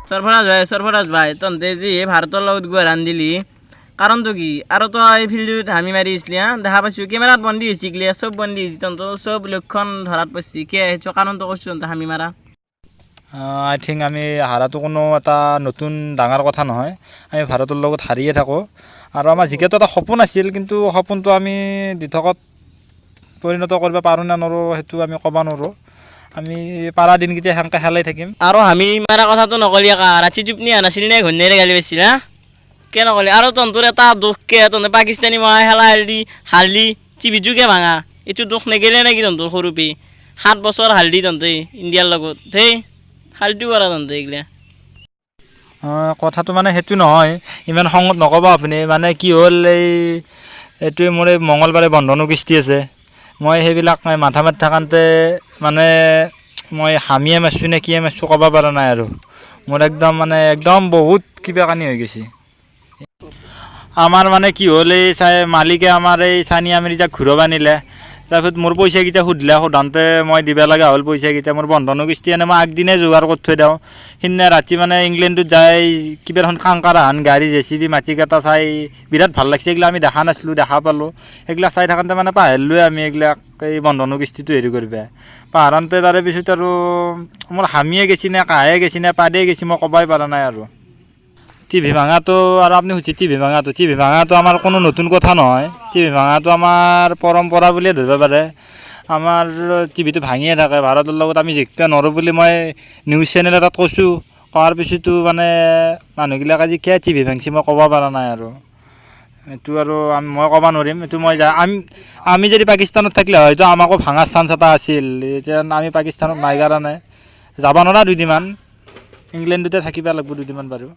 সরফরাজ ভাই তন্তে যে ভারতের লগত গুয়া রান দিলি কারণটো কি আর তো এই ফিল্ডত হামি মারি আসলি দেখা পাইছো ক্যামেরাত বন্দি হয়েছি গিয়া সব বন্দি হয়েছি তন্ত সব লক্ষণ ধরাত পাইছি কে সেইটো কাৰণটো কৈছো তন্ত হামি মাৰা আই থিংক আমি হাৰাটো কোনো এটা নতুন ডাঙৰ কথা নহয় আমি ভাৰতৰ লগত হাৰিয়ে থাকোঁ আৰু আমাৰ জিকাটো এটা সপোন আছিল কিন্তু সপোনটো আমি দিঠকত পৰিণত কৰিব পাৰোঁ নে নোৱাৰোঁ সেইটো আমি ক'ব নোৱাৰোঁ আমি পাৰা দিনকেইটা সেনেকৈ খেলাই থাকিম আৰু হামি মাৰা কথাটো নকলি কা ৰাতি টোপনি আনাছিল নে ঘূৰ্ণেৰে গালি পাইছিল কে নকলি আৰু তন্তৰ এটা দুখ কে তন্তে পাকিস্তানী মহা খেলা হাল্দি টিভিটোকে ভাঙা এইটো দুখ নেগেলে নেকি তন্তৰ সৰুপে 7 বছৰ হাল্দি তন্তে ইণ্ডিয়াৰ লগত ধেই হাল্দি কৰা তন্তে এইগিলা কথাটো মানে সেইটো নহয় ইমান খঙত নক'ব আপুনি মানে কি হ'ল এইটোৱে মোৰ এই মঙলবাৰে বন্ধনো কিস্তি আছে মই সেইবিলাক মাথা মাৰি থাকোঁতে মানে মই হামিয়ে মাৰিছোঁ নে কিয়ে মাৰিছোঁ ক'ব পৰা নাই আৰু মোৰ একদম বহুত কিবা কানি হৈ গৈছে আমাৰ মানে কি হ'ল এই মালিকে আমাৰ এই চানিয়া মিৰ্জাক ঘূৰাব নিলে তাৰপিছত মোৰ পইচাকেইটা সোধাওঁতে মই দিব লগা হ'ল পইচাকেইটা মোৰ বন্ধনো কিস্তি এনে মই আগদিনে যোগাৰ কৰি থৈ দিওঁ সিদিনা ৰাতি মানে ইংলেণ্ডত যাই কিবা এখন কাংকাৰাহান গাড়ী JCB মাটিকেইটা চাই বিৰাট ভাল লাগিছে এইগিলা আমি দেখা নাছিলোঁ দেখা পালোঁ সেইগিলা চাই থাকোঁতে মানে পাহৰিলোৱে আমি এইগিলাক এই বন্ধনো কিস্তিটো হেৰি কৰিব পাহৰাওঁতে তাৰে পিছত আৰু মোৰ হামিয়ে গেছি নে কাহে গেছি নে পাদেই গেছি মই ক'বই পৰা নাই আৰু টিভি ভাঙাটো আৰু আপুনি সুধিছে টিভি ভাঙাটো আমাৰ কোনো নতুন কথা নহয় টিভি ভাঙাটো আমাৰ পৰম্পৰা বুলিয়ে ধৰিব পাৰে আমাৰ টিভিটো ভাঙিয়ে থাকে ভাৰতৰ লগত আমি জিকিব নোৱাৰোঁ বুলি মই নিউজ চেনেল এটাত কৈছোঁ কোৱাৰ পিছতো মানে মানুহবিলাক আজি কিয় টিভি ভাঙিছে মই ক'ব পৰা নাই আৰু এইটো আৰু মই ক'ব নোৱাৰিম এইটো আমি যদি পাকিস্তানত থাকিলে হয়তো আমাকো ভাঙাৰ চান্স এটা আছিল এতিয়া আমি পাকিস্তানত নাই কাৰণে যাব নোৱাৰা দুদিনমান ইংলেণ্ডতে থাকিব লাগিব দুদিনমান বাৰু